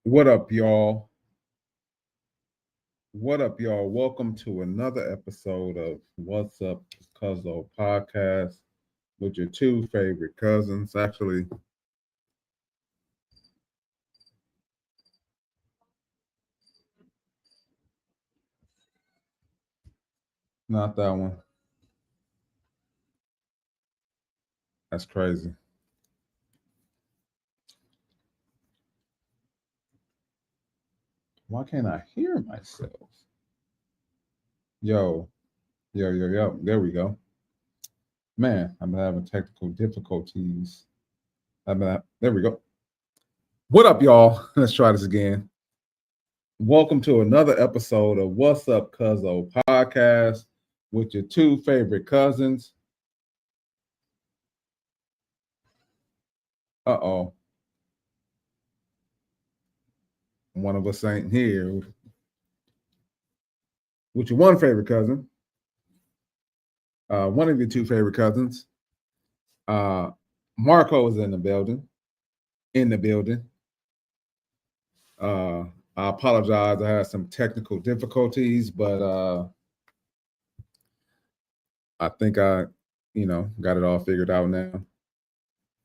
What up, y'all? What up, y'all? Welcome to another episode of What's Up, Cuzzo podcast with your two favorite cousins. Actually, not that one. That's crazy. Why can't I hear myself? Yo, yo. There we go. Man, I'm having technical difficulties. There we go. What up, y'all? Let's try this again. Welcome to another episode of What's Up, Cuzzo podcast with your two favorite cousins. Uh-oh. One of us ain't here. With your one favorite cousin, one of your two favorite cousins. Marco is in the building. Uh, I apologize. I had some technical difficulties, but I think I, got it all figured out now.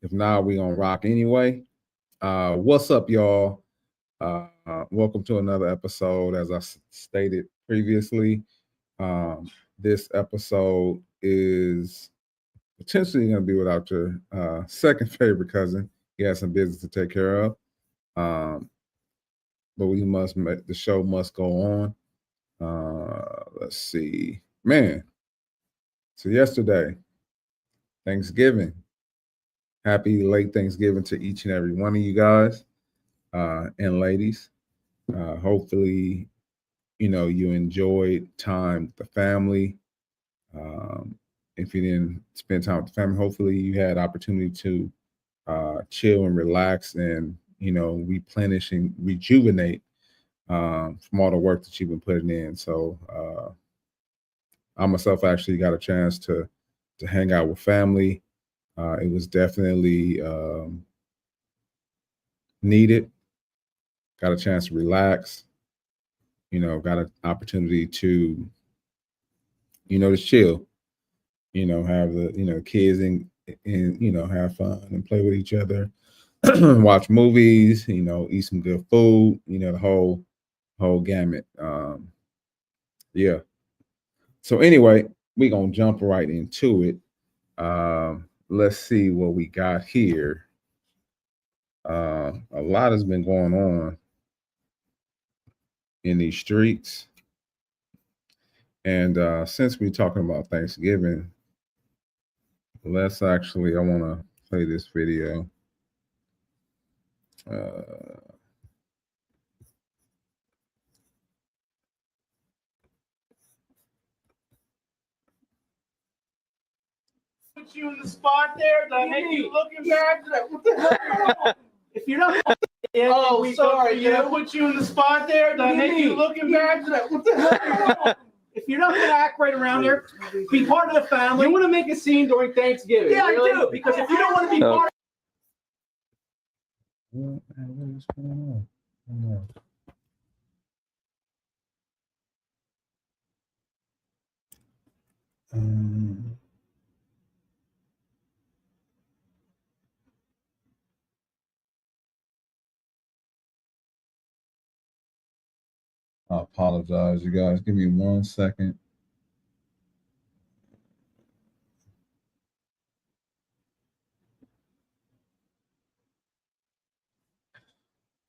If not, we gonna rock anyway. What's up, y'all? Welcome to another episode. As I stated previously, this episode is potentially going to be without your second favorite cousin. He has some business to take care of, but the show must go on. Let's see, man. So yesterday, Thanksgiving. Happy late Thanksgiving to each and every one of you guys and ladies. Hopefully, you enjoyed time with the family. If you didn't spend time with the family, hopefully you had opportunity to chill and relax and, replenish and rejuvenate from all the work that you've been putting in. So I myself actually got a chance to hang out with family. It was definitely needed. Got a chance to relax. Got an opportunity to, to chill. Have the kids and have fun and play with each other, watch movies, eat some good food, the whole gamut. Yeah. So anyway, we're gonna jump right into it. Let's see what we got here. A lot has been going on in these streets. And since we're talking about Thanksgiving, I want to play this video. Put you in the spot there that make you looking bad. What the hell? If you're not, sorry. Put you in the spot there that make you looking bad. What the hell? If you're not gonna act right around here, be part of the family. You want to make a scene during Thanksgiving? Yeah, really? I do. Because if you don't want to be part. What is going on? I apologize, you guys. Give me 1 second.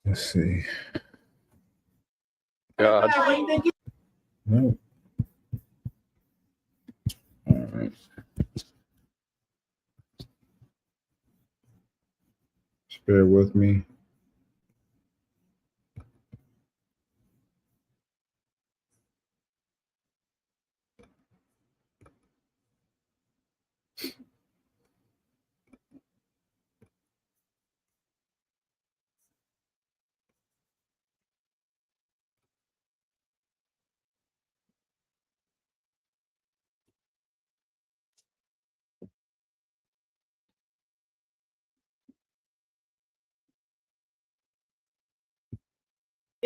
Let's see. God. No. All right. Just bear with me.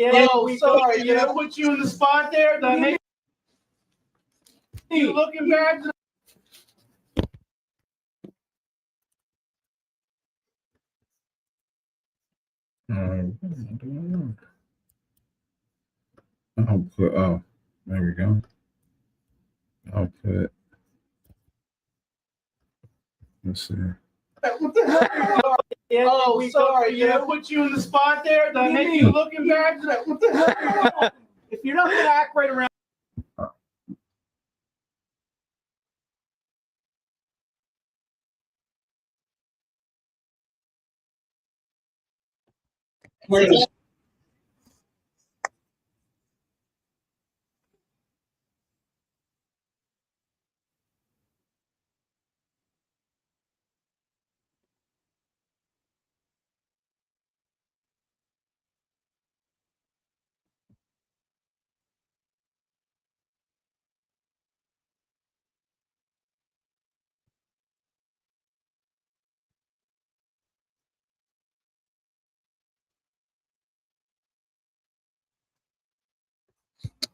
Oh, sorry. Did I put you in the spot there? Did I make you looking bad? I'll put, oh, there we go. I'll put, let's see. What the hell? Oh, sorry. Did I put you in the spot there? Did I make you looking bad? What the hell? If you're not gonna act right around.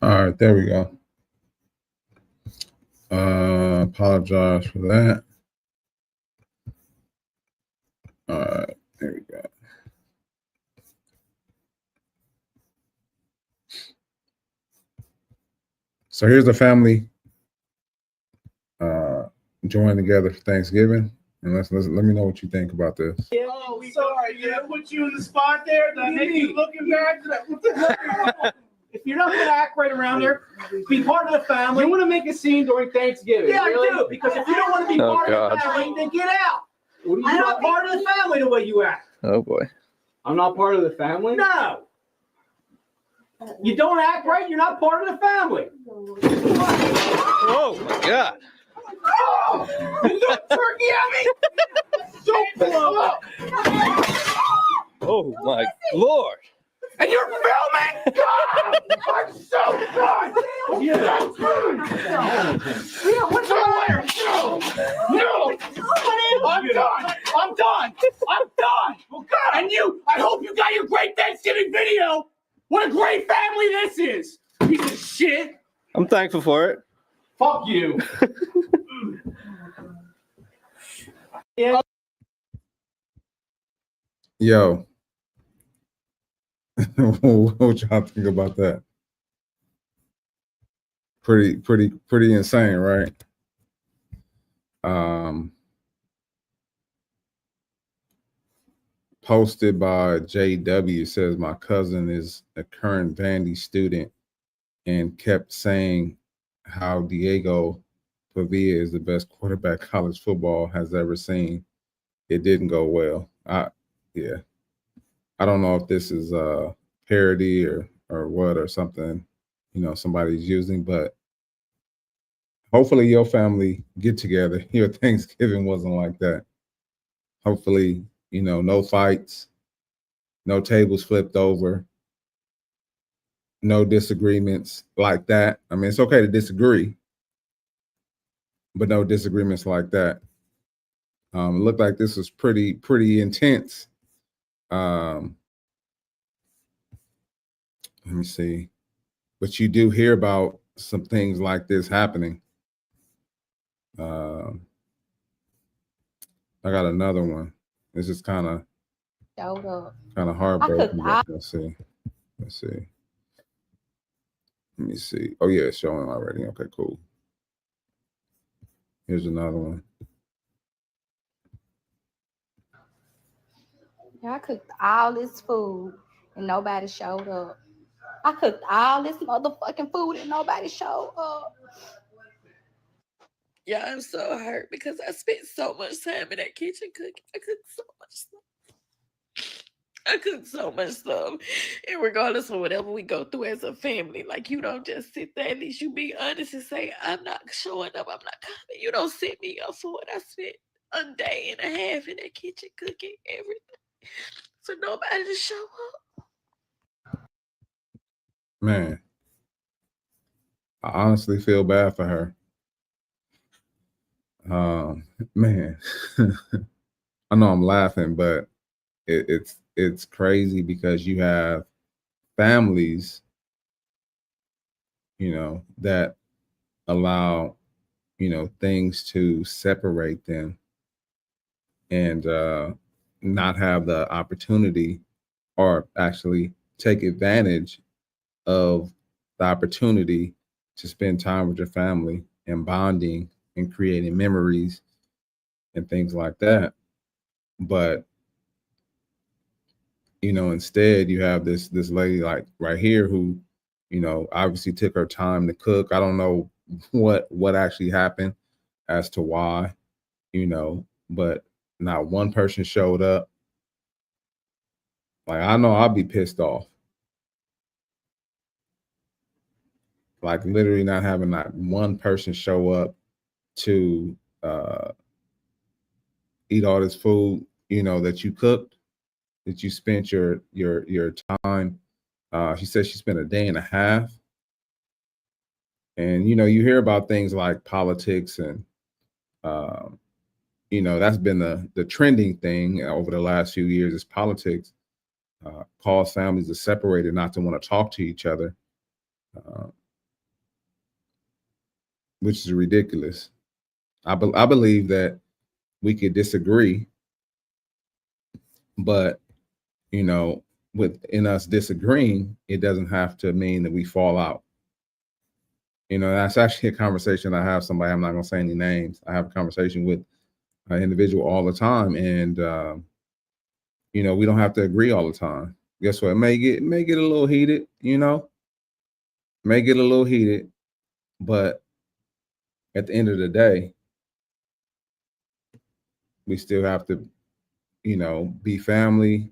All right, there we go. Apologize for that. All right, there we go. So here's the family joining together for Thanksgiving, and let me know what you think about this. Oh, sorry. Did I put you in the spot there? Did I make you looking bad? What the hell? If you're not gonna act right around here, be part of the family. You want to make a scene during Thanksgiving? Yeah, really? I do. Because if you don't want to be part of the family, then get out. You're not part of the family the way you act. Oh boy. I'm not part of the family? No. You don't act right, you're not part of the family. Oh my God. Oh, you threw turkey at me? Don't blow up. Oh my Lord. And you're filming? God, I'm so done. Yeah. What's the matter? No. I'm done. I'm done. I'm done. Well, God. And you, I hope you got your great Thanksgiving video. What a great family this is. Piece of shit. I'm thankful for it. Fuck you. Yo, what y'all think about that? Pretty insane, right? Posted by JW, says my cousin is a current Vandy student and kept saying how Diego Pavia is the best quarterback college football has ever seen. It didn't go well. Yeah. I don't know if this is a parody or what or something, somebody's using, but hopefully your family get together. Your Thanksgiving wasn't like that. Hopefully, no fights, no tables flipped over, no disagreements like that. I mean, it's okay to disagree, but no disagreements like that. It looked like this was pretty intense. Let me see. But you do hear about some things like this happening. I got another one. This is kind of heartbreaking. Let's see. Let me see. Oh yeah, it's showing already. Okay, cool. Here's another one. Yeah, I cooked all this food and nobody showed up. I cooked all this motherfucking food and nobody showed up. Yeah, I'm so hurt because I spent so much time in that kitchen cooking. I cooked so much stuff. And regardless of whatever we go through as a family, like, you don't just sit there. At least you be honest and say, I'm not showing up. I'm not coming. You don't set me up for what I spent a day and a half in that kitchen cooking everything. For nobody to show up. Man, I honestly feel bad for her. Man, I know I'm laughing, but it's crazy because you have families, you know, that allow, you know, things to separate them and not have the opportunity, or actually take advantage of the opportunity to spend time with your family and bonding and creating memories and things like that. But you know, instead you have this lady like right here who, you know, obviously took her time to cook. I don't know what actually happened as to why, you know, but not one person showed up. Like, I know I'll be pissed off. Like, literally not having not one person show up to eat all this food, you know, that you cooked, that you spent your time. She said she spent a day and a half. And you know, you hear about things like politics and um, you know, that's been the trending thing over the last few years is politics. Cause families to separate and not to want to talk to each other, uh, which is ridiculous. I believe that we could disagree, but you know, within us disagreeing, it doesn't have to mean that we fall out. You know, that's actually a conversation I have somebody, I'm not going to say any names. I have a conversation with an individual all the time. And, you know, we don't have to agree all the time. Guess what? It may get a little heated, you know, may get a little heated, but at the end of the day, we still have to, you know, be family.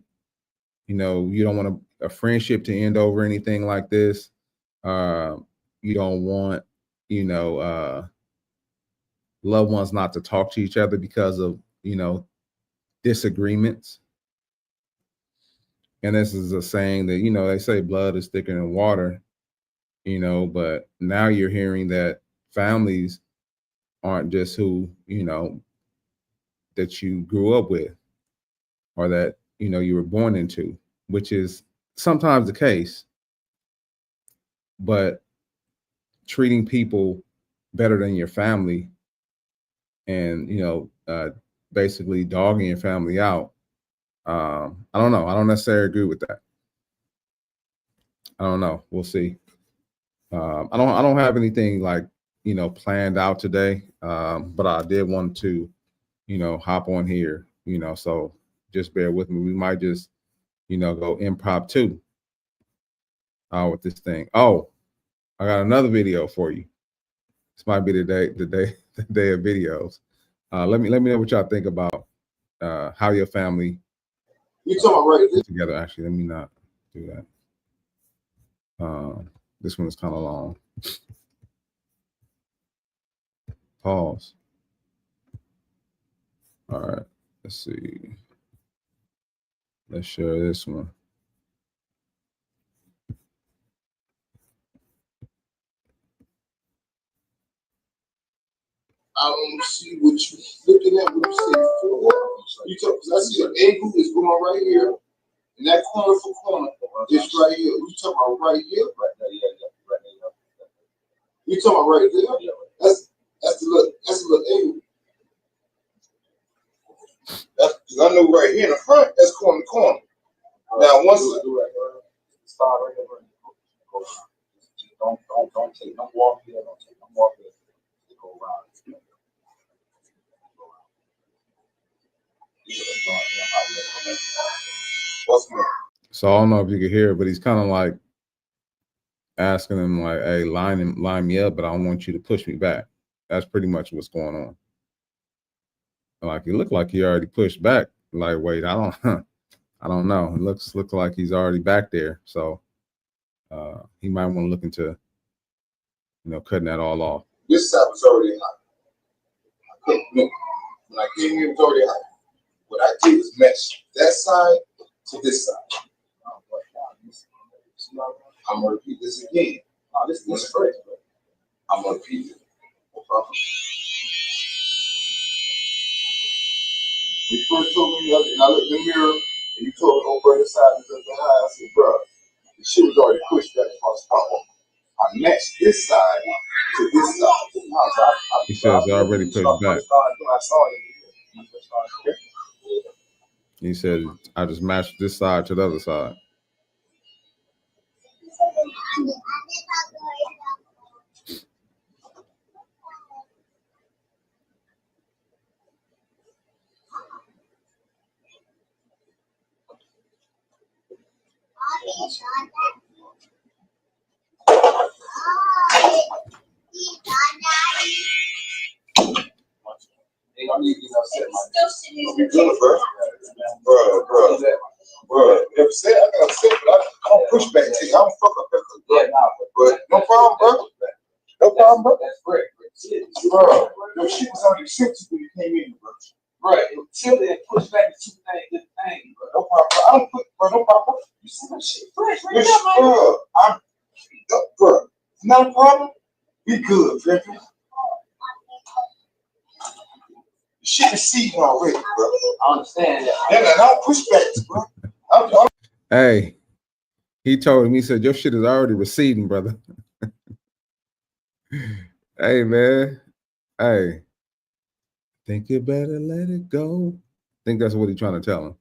You know, you don't want a friendship to end over anything like this. You don't want, you know, loved ones not to talk to each other because of, you know, disagreements. And this is a saying that, you know, they say blood is thicker than water, you know, but now you're hearing that families aren't just who, you know, that you grew up with or that, you know, you were born into, which is sometimes the case. But treating people better than your family and, you know, basically dogging your family out. I don't know. I don't necessarily agree with that. I don't know. We'll see. I don't have anything like, you know, planned out today. But I did want to, you know, hop on here, you know, so just bear with me. We might just, you know, go impromptu with this thing. Oh, I got another video for you. This might be the day of videos. Let me know what y'all think about how your family together. Actually, let me not do that. This one is kind of long. Pause. All right, let's see. Let's share this one. I don't see what you looking at when you say four. You talk, because I see an angle is going right here, and that corner for corner is right here. You talking about right here? Right there, yeah, right there. You talking about right there? Yeah. That's the little angle. That's because I know right here in the front, that's corner to corner. Now once start right there, don't take no walk here, don't take no walk here. Go around. So I don't know if you can hear it, but he's kind of like asking him like, "Hey, line me up, but I don't want you to push me back." That's pretty much what's going on. Like, he looked like he already pushed back. Like, wait, I don't know. It looks like he's already back there. So he might want to look into, you know, cutting that all off. This side was already hot. When I came here, it was already hot. What I did was mesh that side to this side. I'm gonna repeat this again. This is great. I'm gonna repeat it. You first told me, and I looked in the mirror, and you told me, "Don't bring the side to the high." I said, "Bro, The shit was already pushed back across the top. I matched this side to this side. He says it's already pushed back. I saw it. He said, I just matched this side to the other side. I'm bro. If say I got upset, but I don't push back to you. I don't fuck up that. Yeah, nah, but no problem, bro. No problem, bro. That's great, bro. Your shit was already tilted when you came in, bro. Right, it was tilted and pushed back to two things, bro. No problem, bro. I don't put, bro. No problem. You see my shit fresh right now, man. Bro. Not a problem. We good, bro. Shit is seating already, bro. I understand that. Yeah, I don't push back, bro. Hey, he told him, he said, your shit is already receding, brother. Hey, man. Hey. Think you better let it go. I think that's what he's trying to tell him.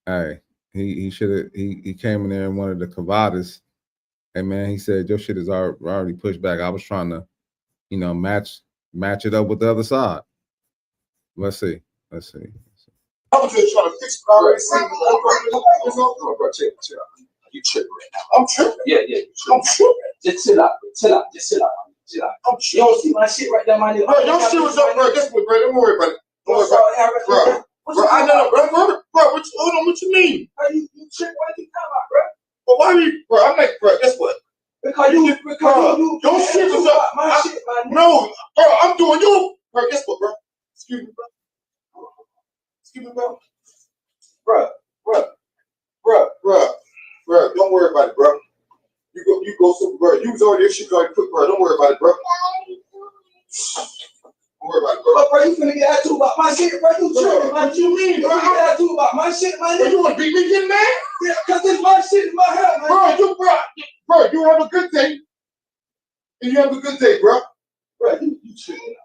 Hey, he should have, he came in there and wanted the Cavadas. Hey, man, he said, your shit is already pushed back. I was trying to, you know, match it up with the other side. Let's see. I was just trying to fix what I already said. You tripping right now. I'm tripping. Yeah. I'm tripping. Just chill out. I'm tripping. You don't see my shit right there, my nigga. Bro, your shit was up, bro. Guess what, bro? Don't worry about it. Don't worry about it. Bro, I know, bro. What you mean? You tripping? What you talking about, bro? But why you, bro? I'm like, bro, guess what? Because you your shit was up. My shit, my nigga. No, bro, I'm doing you. Bro, guess what, bro? Excuse me, bro. Bro, don't worry about it, bro. You go super, bro. You was already, your shit already put, bro. Don't worry about it, bro. Don't worry about it, bro. Bro, you finna get attitude about my shit, bro. You tripping, man. What you mean, bro? You get attitude about my shit, man. You wanna beat me getting mad? Yeah, cause it's my shit in my head, man. Bro, you have a good day. And you have a good day, bro. Bro, you tripping.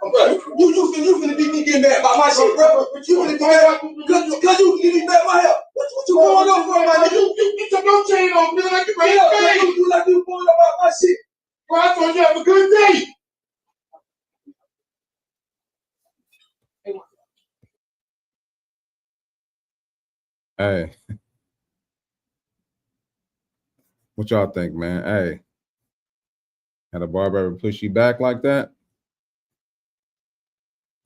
Bro, you finna beat me getting mad about my shit, bro. You finna be mad because you get me mad about my health. What you going on for, man? You took your chain off, nigga, like you ready to pay. You like you going about my shit. Bro, I told you have a good day. Hey. What y'all think, man? Hey. Had a barber ever push you back like that?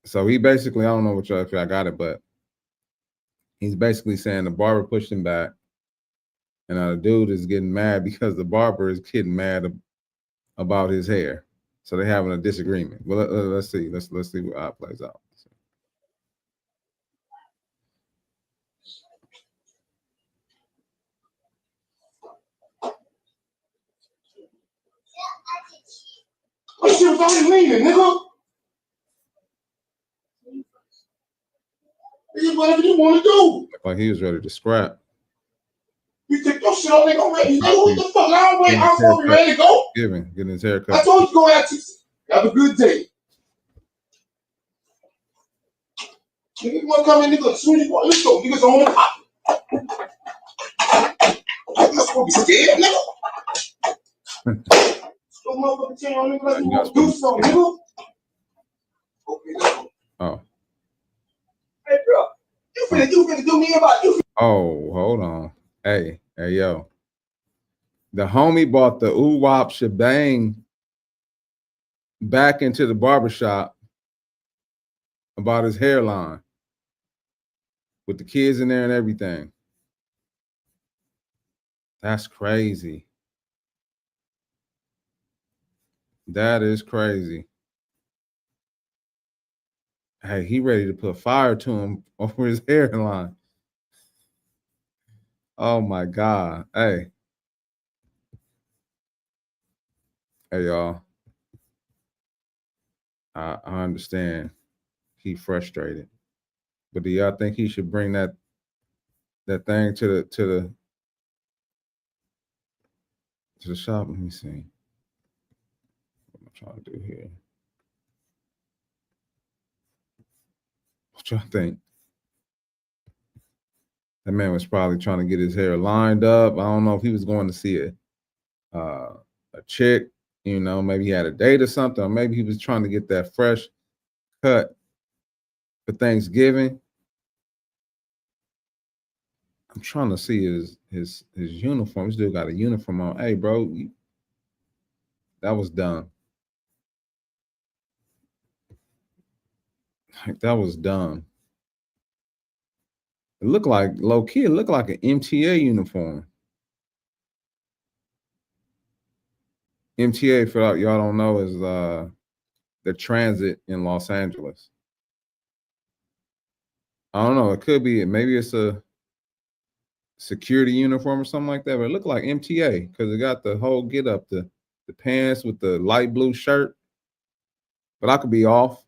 So he basically, I don't know what y'all, if I got it, but he's basically saying the barber pushed him back, and the dude is getting mad because the barber is getting mad about his hair. So they're having a disagreement. Well, let's see. Let's see how it plays out. This shit was only leaning, nigga. This whatever you want to do. Like he was ready to scrap. You take your shit off, nigga. I'm ready to go. What the fuck? I don't wait. I'm fucking ready to go. Getting his hair cut. I told you to go out to. Have a good day. Nigga, you want to come in, nigga? As soon as you want, let's go. Niggas on the pop. Niggas supposed to be scared, nigga. Don't motherfucker tell y'all nigga like you want to do something, nigga. Okay, let's go. Oh. Hey, bro. You finna do me about you. Oh, hold on. Hey, yo. The homie bought the oo-wop shebang back into the barbershop about his hairline with the kids in there and everything. That's crazy. That is crazy. Hey, he ready to put fire to him over his hairline. Oh my God. Hey, y'all. I understand he frustrated, but do y'all think he should bring that thing to to the shop. Let me see. What am I trying to do here? What y'all think? That man was probably trying to get his hair lined up. I don't know if he was going to see a chick, you know, maybe he had a date or something, or maybe he was trying to get that fresh cut for Thanksgiving. I'm trying to see his uniform. He still got a uniform on. Hey, bro, that was dumb. Like, that was dumb. It looked like low key. It looked like an MTA uniform. MTA, for y'all don't know, is the transit in Los Angeles. I don't know. It could be. Maybe it's a security uniform or something like that. But it looked like MTA because it got the whole get up, the pants with the light blue shirt. But I could be off.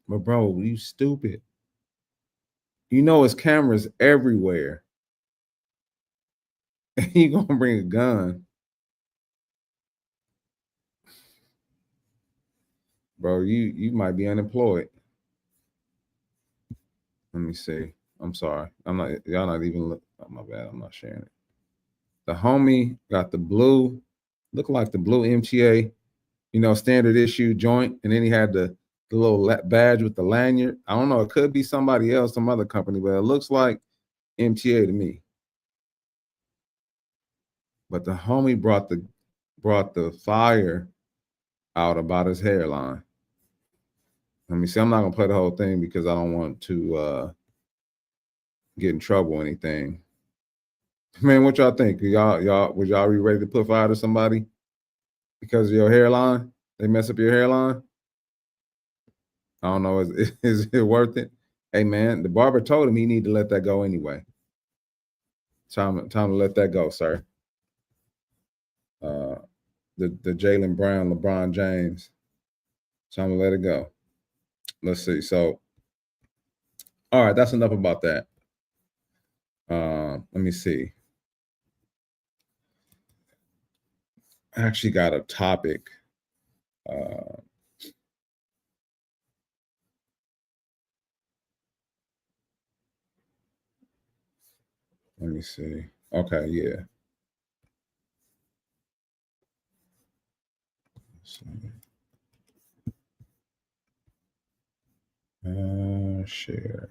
But bro, you stupid. You know it's cameras everywhere. You gonna bring a gun. Bro, you might be unemployed. Let me see. I'm sorry. Y'all not even look. Oh, my bad. I'm not sharing it. The homie got the blue, look like the blue MTA, you know, standard issue joint. And then he had the little badge with the lanyard. I don't know. It could be somebody else, some other company, but it looks like MTA to me. But the homie brought the fire out about his hairline. Let me see. I'm not gonna play the whole thing because I don't want to get in trouble or anything. Man, what y'all think? Would y'all be ready to put fire to somebody because of your hairline? They mess up your hairline? I don't know. Is it worth it? Hey man, the barber told him he need to let that go anyway. Time to let that go, sir. The Jaylen Brown, LeBron James. Time to let it go. Let's see. So, all right, that's enough about that. Let me see. I actually got a topic. Let me see. Okay, yeah. Share.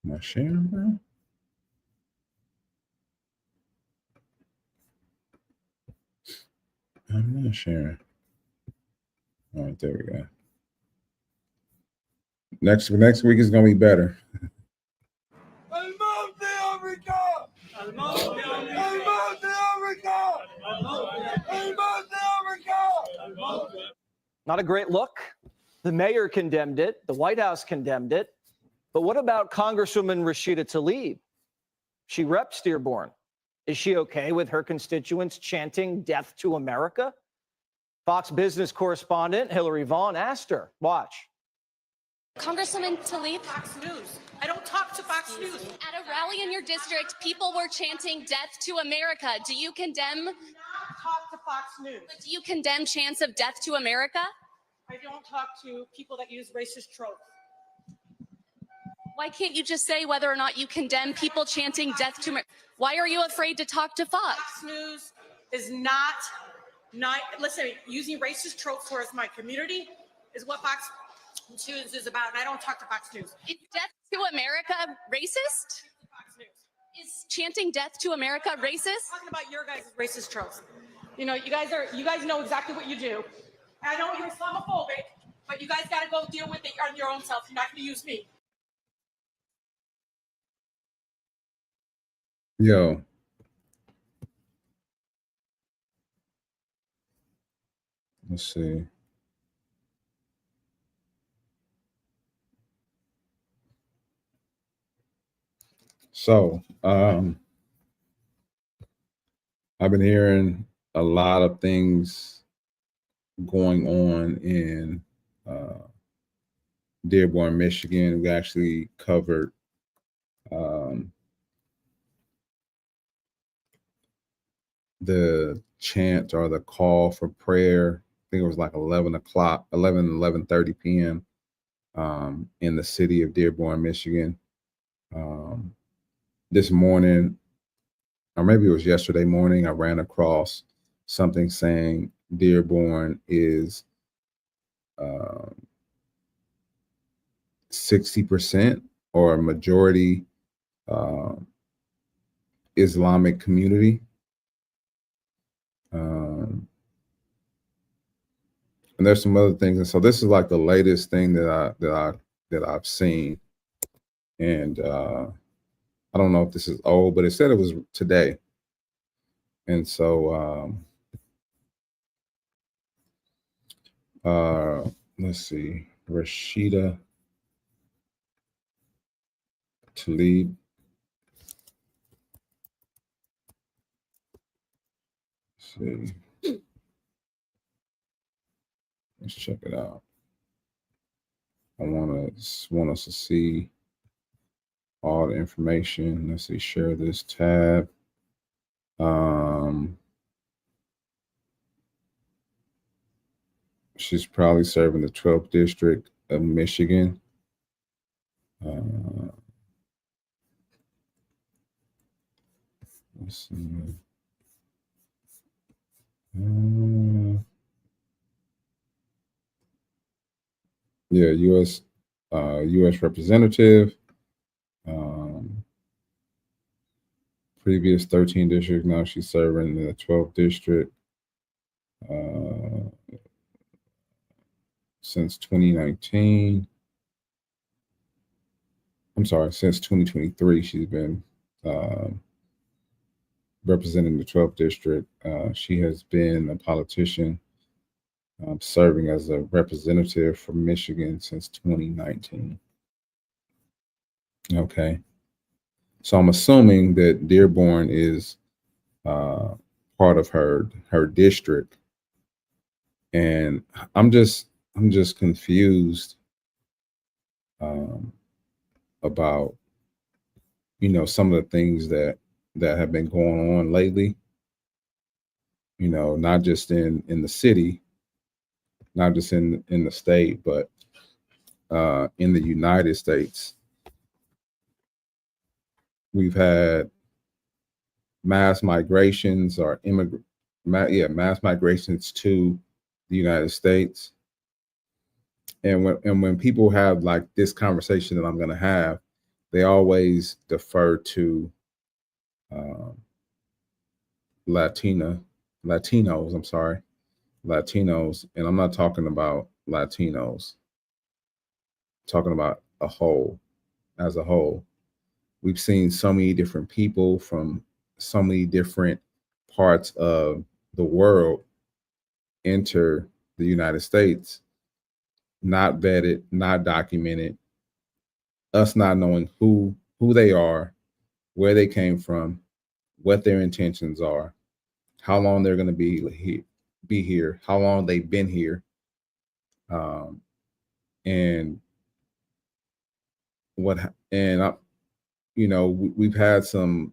Am I sharing, bro? I'm not sharing. All right, there we go. Next week is gonna be better. Not a great look. The mayor condemned it. The White House condemned it. But what about Congresswoman Rashida Tlaib? She reps Dearborn. Is she okay with her constituents chanting death to America? Fox Business correspondent Hillary Vaughn asked her. Watch. Congresswoman Tlaib. Fox News. I don't talk to Fox News. At a rally in your district, people were chanting death to America. Do you condemn? Talk to Fox News. Do you condemn chants of death to America? I don't talk to people that use racist tropes. Why can't you just say whether or not you condemn people chanting death to America? Why are you afraid to talk to Fox? Fox News is not listen, using racist tropes towards my community is what Fox News is about, and I don't talk to Fox News. Is death to America racist? Fox News. Is chanting death to America racist? I'm talking about your guys' racist tropes. You know, you guys know exactly what you do. I know you're Islamophobic, but you guys got to go deal with it on your own self. You're not going to use me. Yo. Let's see. So, I've been hearing a lot of things going on in Dearborn, Michigan. We actually covered the chant or the call for prayer. I think it was like 11:30 p.m. In the city of Dearborn, Michigan. This morning, or maybe it was yesterday morning, I ran across something saying Dearborn is 60% or a majority Islamic community. And there's some other things, and so this is like the latest thing that I've seen, and I don't know if this is old, but it said it was today, and so let's see, Rashida Tlaib. Let's see. Let's check it out. I want us to see all the information. Let's see, share this tab. She's probably serving the 12th district of Michigan. Let's see. Yeah, U.S. Representative. Previous 13 districts. Now she's serving in the 12th district. Since 2019. I'm sorry, since 2023, she's been representing the 12th district. She has been a politician serving as a representative for Michigan since 2019. Okay. So I'm assuming that Dearborn is part of her district. And I'm just confused about, some of the things that have been going on lately, not just in the city, not just in the state, but in the United States. We've had mass migrations or mass migrations to the United States. And when people have like this conversation that I'm going to have, they always defer to Latinos. I'm sorry, Latinos, and I'm not talking about Latinos. I'm talking about as a whole. We've seen so many different people from so many different parts of the world enter the United States, not vetted, not documented, us not knowing who they are, where they came from, what their intentions are, how long they're going to be here, how long they've been here, and we've had some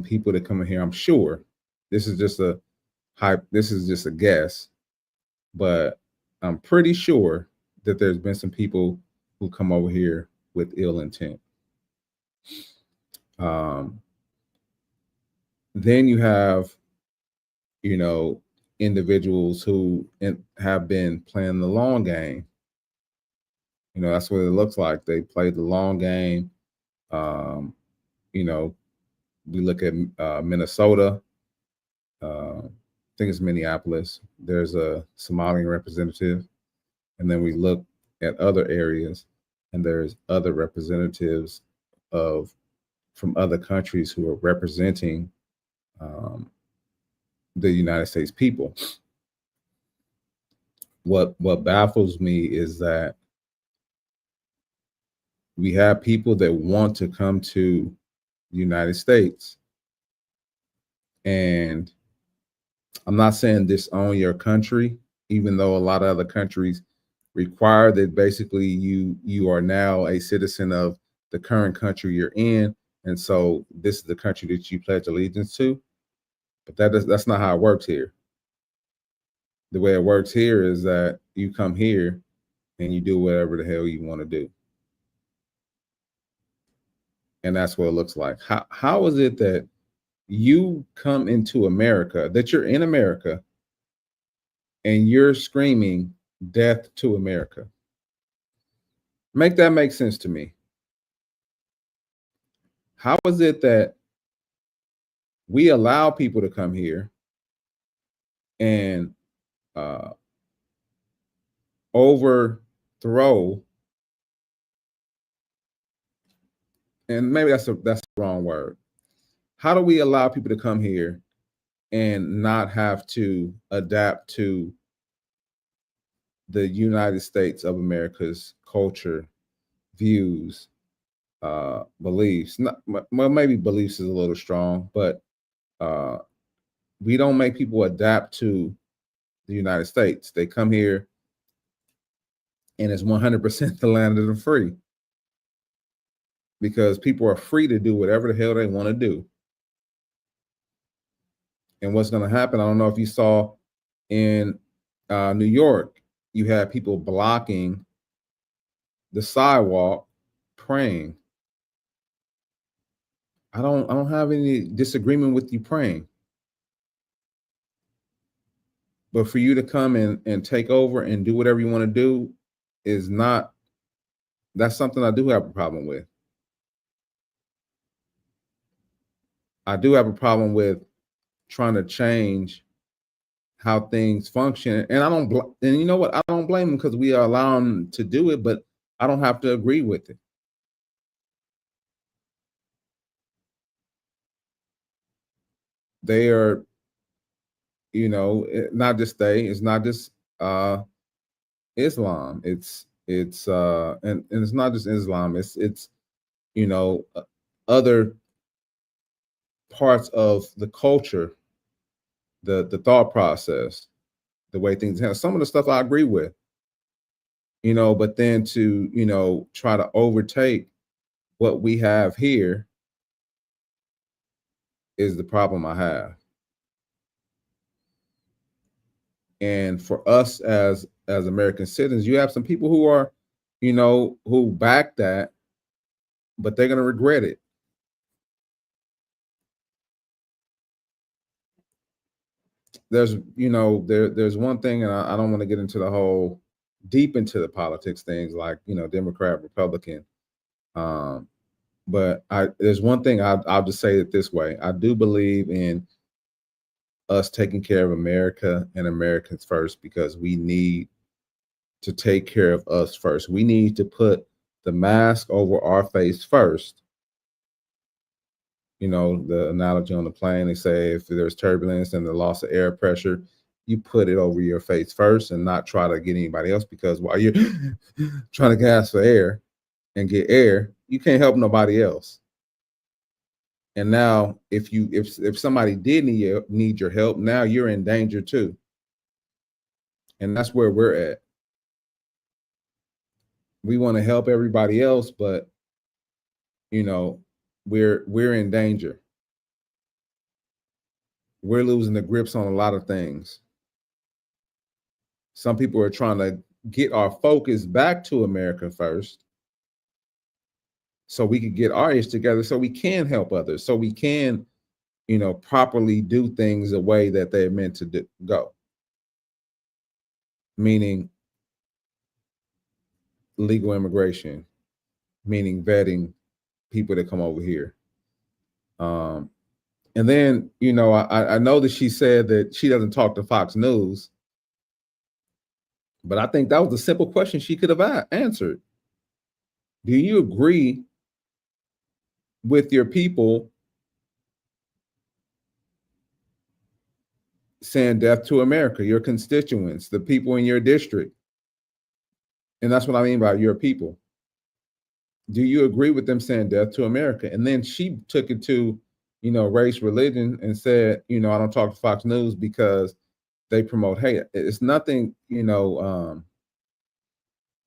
people that come in here. I'm sure this is just a guess, but I'm pretty sure that there's been some people who come over here with ill intent. Then you have, individuals who have been playing the long game. That's what it looks like. They played the long game. We look at Minnesota. I think it's Minneapolis. There's a Somalian representative. And then we look at other areas, and there's other representatives from other countries who are representing the United States people. What baffles me is that we have people that want to come to the United States, and I'm not saying disown your country. even though a lot of other countries require that basically you are now a citizen of the current country you're in, and so this is the country that you pledge allegiance to. But that's not how it works here. The way it works here is that you come here and you do whatever the hell you want to do. And that's what it looks like. How is it that you come into America, that you're in America, and you're screaming death to America? Make that make sense to me. How is it that we allow people to come here and overthrow, and maybe that's the wrong word. How do we allow people to come here and not have to adapt to the United States of America's culture, views, beliefs? Well, maybe beliefs is a little strong, but we don't make people adapt to the United States. They come here and it's 100% the land of the free, because people are free to do whatever the hell they want to do. And what's going to happen, I don't know if you saw in New York, you had people blocking the sidewalk praying. I don't have any disagreement with you praying. But for you to come and take over and do whatever you want to do is not, that's something I do have a problem with. I do have a problem with trying to change how things function. And and you know what? I don't blame them, because we are allowing them to do it, but I don't have to agree with it. They are, not just it's not just Islam. It's and it's not just Islam. It's other parts of the culture, the thought process, the way things happen. Some of the stuff I agree with, but then to try to overtake what we have here is the problem I have. And for us as American citizens, you have some people who are, who back that, but they're going to regret it. There's one thing, and I don't want to get into the whole deep into the politics things like, Democrat, Republican. But there's one thing I'll just say it this way. I do believe in us taking care of America and Americans first, because we need to take care of us first. We need to put the mask over our face first. The analogy on the plane, they say if there's turbulence and the loss of air pressure, you put it over your face first and not try to get anybody else, because while you're trying to gasp for air and get air, you can't help nobody else. And now if somebody did need your help, now you're in danger too. And that's where we're at. We want to help everybody else, but we're in danger. We're losing the grips on a lot of things. Some people are trying to get our focus back to America first, so we can get our ish together, so we can help others, so we can, properly do things the way that they're meant to go. Meaning legal immigration, meaning vetting people that come over here. And then, I know that she said that she doesn't talk to Fox News, but I think that was a simple question she could have answered. Do you agree with your people saying death to America, your constituents, the people in your district? And that's what I mean by your people. Do you agree with them saying death to America? And then she took it to, race, religion, and said, I don't talk to Fox News because they promote hate. It's nothing,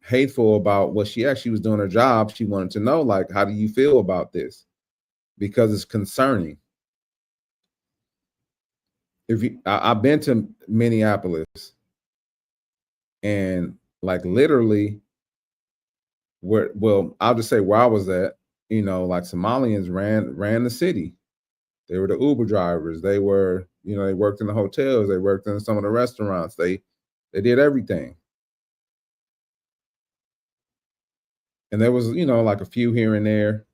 hateful about what she actually was doing her job. She wanted to know, like, how do you feel about this? Because it's concerning. I've been to Minneapolis, and like literally I'll just say where I was at, like Somalians ran the city. They were the Uber drivers. They were, they worked in the hotels. They worked in some of the restaurants. They did everything. And there was, like a few here and there,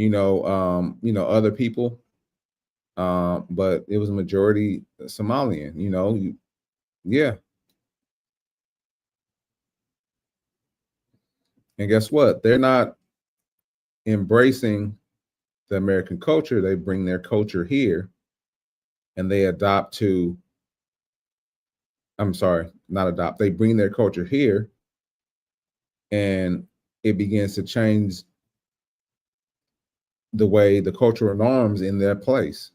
other people. But it was a majority Somalian, yeah. And guess what? They're not embracing the American culture. They bring their culture here and they they bring their culture here and it begins to change the way the cultural norms in their place.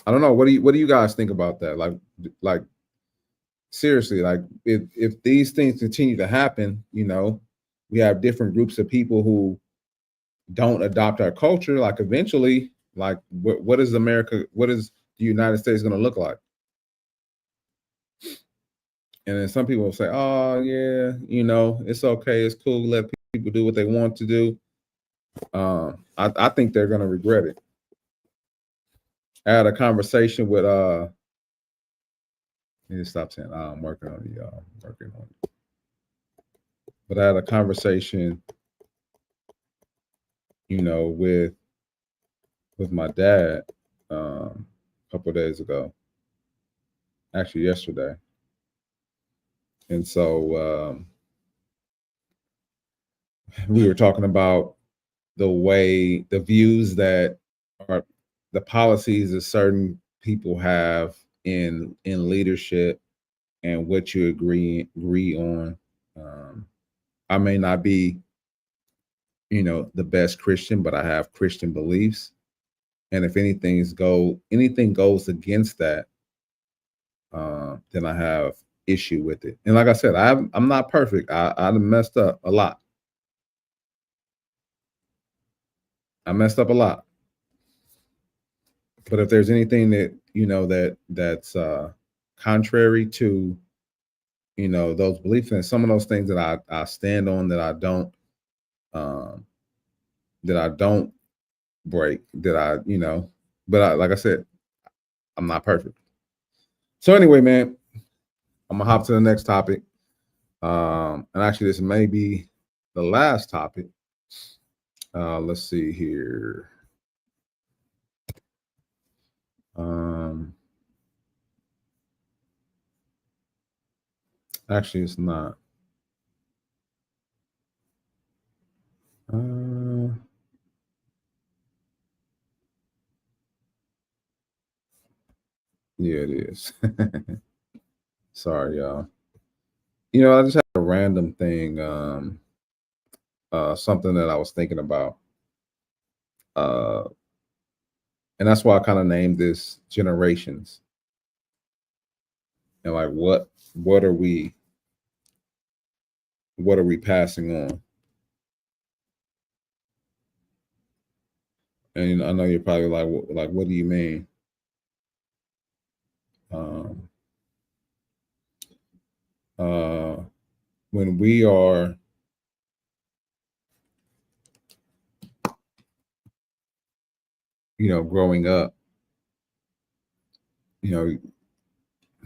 I don't know. What do you guys think about that? Like seriously, like if these things continue to happen, we have different groups of people who don't adopt our culture. Like eventually, like what is America? What is the United States going to look like? And then some people will say, "Oh yeah, it's okay, it's cool. Let people do what they want to do." I think they're going to regret it. I had a conversation with I need to stop saying I'm working on it. But I had a conversation, with my dad a couple of days ago, actually yesterday. And so we were talking about the views that are the policies that certain people have in leadership and what you agree on. I may not be, the best Christian, but I have Christian beliefs. And if anything goes against that, then I have issue with it. And like I said, I'm not perfect. I messed up a lot. I messed up a lot. But if there's anything that that's contrary to those beliefs and some of those things that I stand on that I don't break, but like I said, I'm not perfect. So anyway, man, I'm gonna hop to the next topic. And actually this may be the last topic. Let's see here. Actually, it's not. Yeah, it is. Sorry, y'all. I just had a random thing, something that I was thinking about. And that's why I kind of named this Generations. And like what are we passing on? And I know you're probably like, what do you mean? When we are growing up,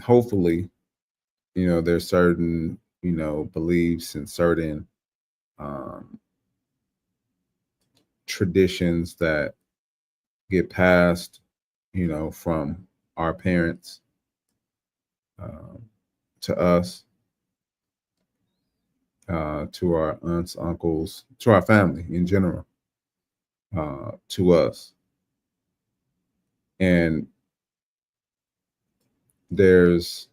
hopefully, there's certain, beliefs and certain traditions that get passed, from our parents to us, to our aunts, uncles, to our family in general, to us. And there's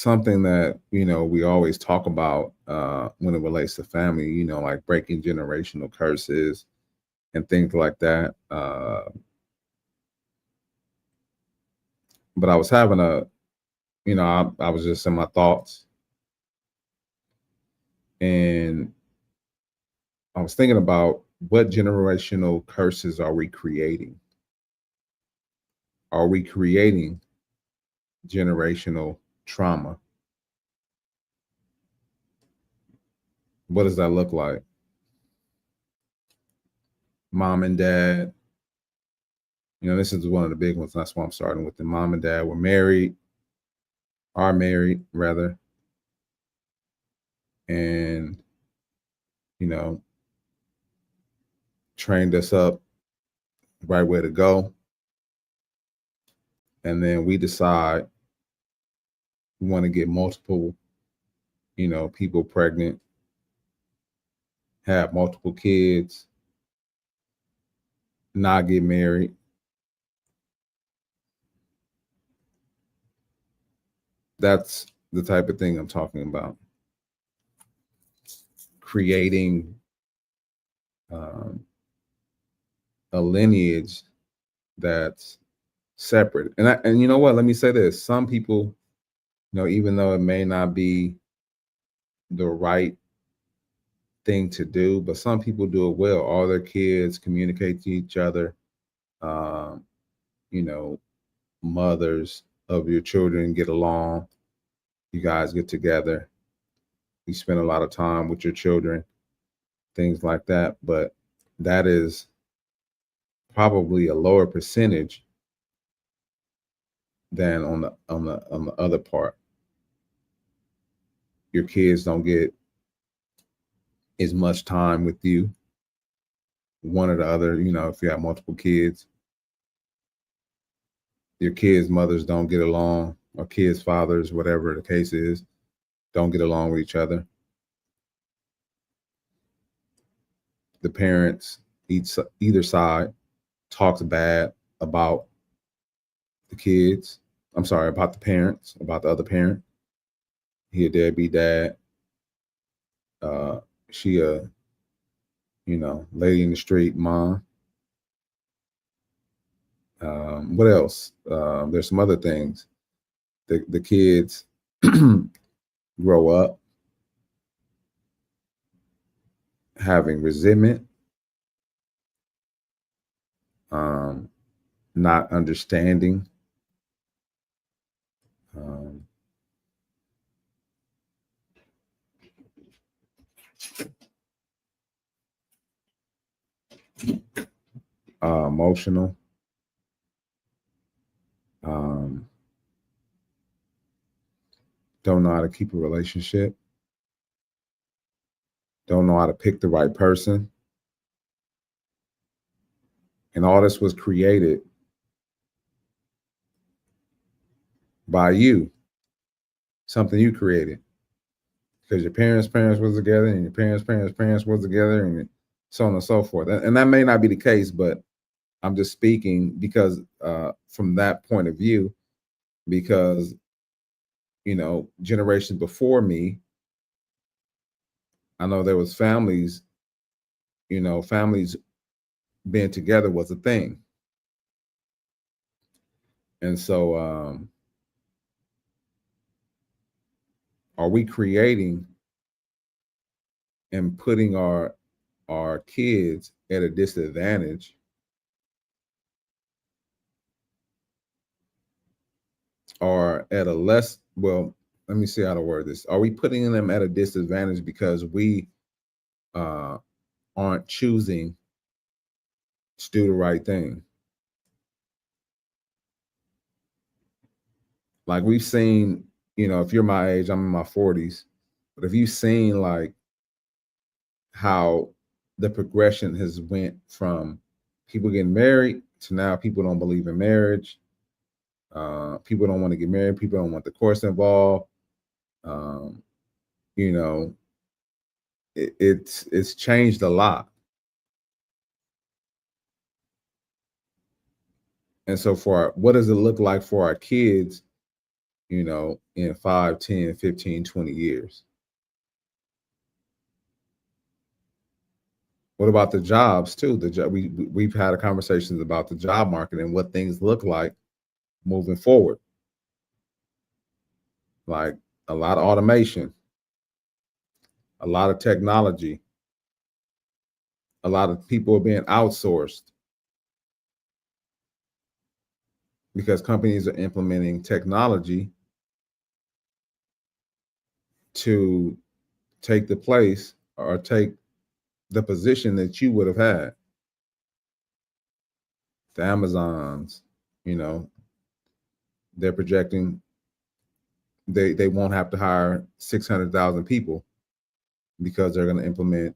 something that, you know, we always talk about when it relates to family, you know, like breaking generational curses and things like that. But I was having I was just in my thoughts, and I was thinking about what generational curses are we creating? Are we creating generational trauma? What does that look like? Mom and dad, you know, this is one of the big ones. That's why I'm starting with them. Mom and dad are married, rather. And, you know, trained us up the right way to go. And then we decide we want to get multiple, you know, people pregnant, have multiple kids, not get married. That's the type of thing I'm talking about. Creating a lineage that's separate. And you know what? Let me say this. Some people, you know, even though it may not be the right thing to do, but some people do it well. All their kids communicate to each other. You know, mothers of your children get along. You guys get together. You spend a lot of time with your children, things like that. But that is probably a lower percentage than on the other part. Your kids don't get as much time with you, one or the other. You know, if you have multiple kids, your kids' mothers don't get along, or kids' fathers, whatever the case is, don't get along with each other. The parents, either side, talks bad about the kids. I'm sorry, about the parents, about the other parent. He a deadbeat dad. She a, you know, lady in the street mom. What else? There's some other things. The kids grow up having resentment, not understanding, emotional, don't know how to keep a relationship, don't know how to pick the right person. And all this was created by you, something you created, because your parents' was together, and your parents' was together, and so on and so forth. And that may not be the case, but I'm just speaking because from that point of view, because, you know, generations before me, I know there was families, you know, families being together was a thing. And so are we creating and putting our kids at a disadvantage, or at a less, well, let me see how to word this. Are we putting them at a disadvantage because we aren't choosing to do the right thing? Like we've seen, you know, if you're my age, I'm in my 40s, but if you've seen like how the progression has went from people getting married to now people don't believe in marriage. People don't want to get married. People don't want the course involved. You know, it's changed a lot. And so what does it look like for our kids in 5, 10, 15, 20 years? What about the jobs too? We've had conversations about the job market and what things look like moving forward. Like a lot of automation, a lot of technology, a lot of people are being outsourced because companies are implementing technology to take the place or take the position that you would have had. The Amazons, they're projecting they won't have to hire 600,000 people because they're going to implement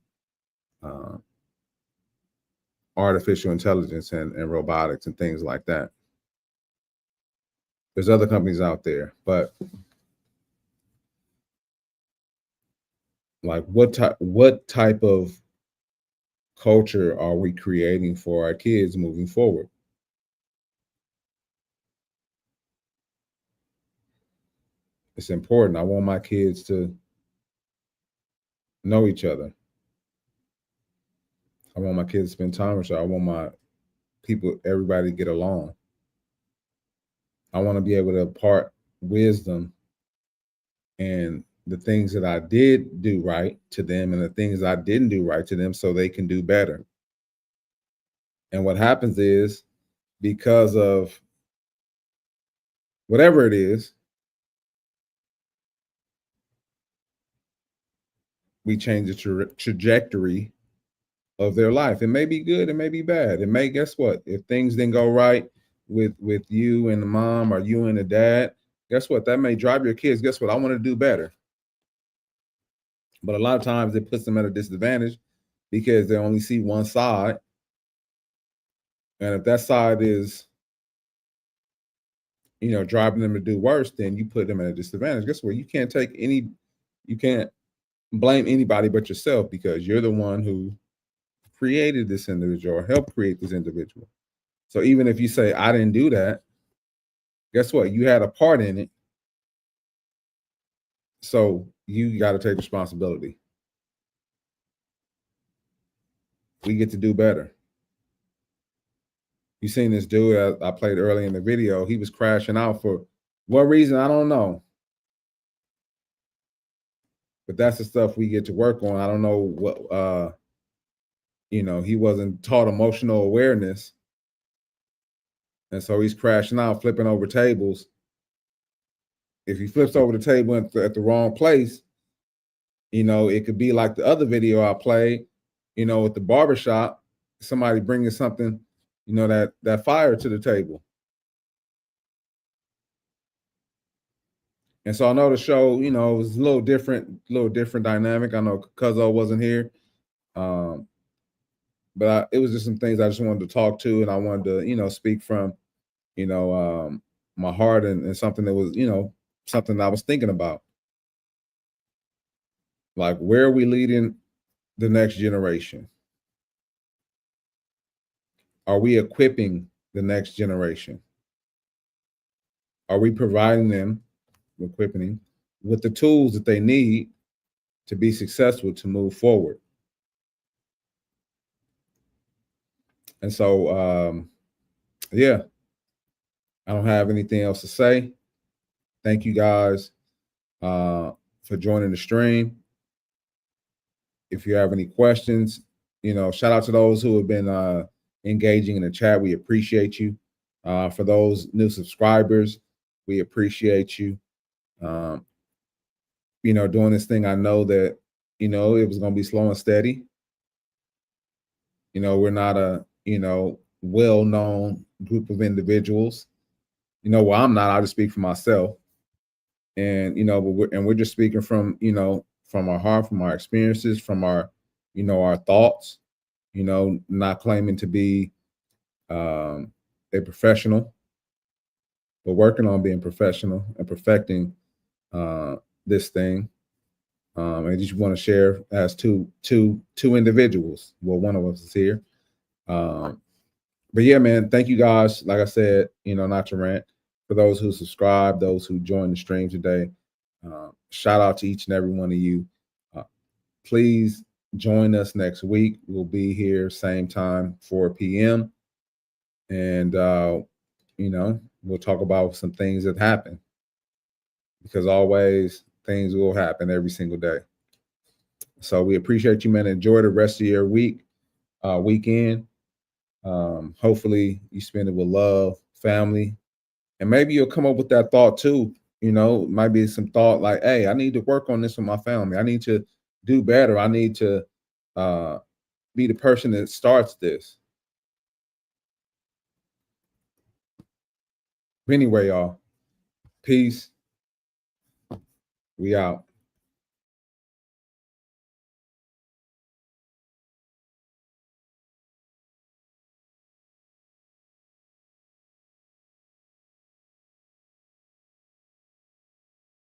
artificial intelligence and robotics and things like that. There's other companies out there, but like what type of culture are we creating for our kids moving forward? It's important. I want my kids to know each other. I want my kids to spend time with each other. I want everybody to get along. I want to be able to impart wisdom and the things that I did do right to them and the things I didn't do right to them so they can do better. And what happens is, because of whatever it is, we change the trajectory of their life. It may be good, it may be bad. It may, guess what? If things didn't go right with you and the mom or you and the dad, guess what? That may drive your kids. Guess what? I want to do better. But a lot of times it puts them at a disadvantage because they only see one side. And if that side is, driving them to do worse, then you put them at a disadvantage. Guess what? You can't blame anybody but yourself because you're the one who created this individual or helped create this individual. So even if you say, I didn't do that, guess what? You had a part in it. So you got to take responsibility. We get to do better. You seen this dude I played early in the video. He was crashing out for what reason? I don't know. But that's the stuff we get to work on. I don't know what, he wasn't taught emotional awareness. And so he's crashing out, flipping over tables. If he flips over the table at the wrong place, it could be like the other video I played, at the barbershop, somebody bringing something, that fire to the table. And so I know the show, it was a little different dynamic. I know Cuzzo wasn't here. But it was just some things I just wanted to talk to, and I wanted to, speak from, my heart and something that was, something I was thinking about. Like, where are we leading the next generation? Are we equipping the next generation? Are we providing them, equipping with the tools that they need to be successful, to move forward? And so, yeah, I don't have anything else to say. Thank you guys for joining the stream. If you have any questions, shout out to those who have been engaging in the chat. We appreciate you. For those new subscribers, we appreciate you. Doing this thing, I know that, it was going to be slow and steady. We're not a, well-known group of individuals. Well, I'm not. I just speak for myself. And, but we're just speaking from, from our heart, from our experiences, from our, our thoughts, not claiming to be a professional, but working on being professional and perfecting this thing. I just want to share as two individuals. Well, one of us is here. But yeah, man, thank you guys. Like I said, not to rant. for those who subscribe, those who joined the stream today. Shout out to each and every one of you. Please join us next week. We'll be here same time, 4 p.m. And, we'll talk about some things that happen, because always things will happen every single day. So we appreciate you, man. Enjoy the rest of your weekend. Hopefully you spend it with love, family, and maybe you'll come up with that thought too. Might be some thought like, hey, I need to work on this with my family. I need to do better. I need to be the person that starts this. Anyway, y'all, peace. We out.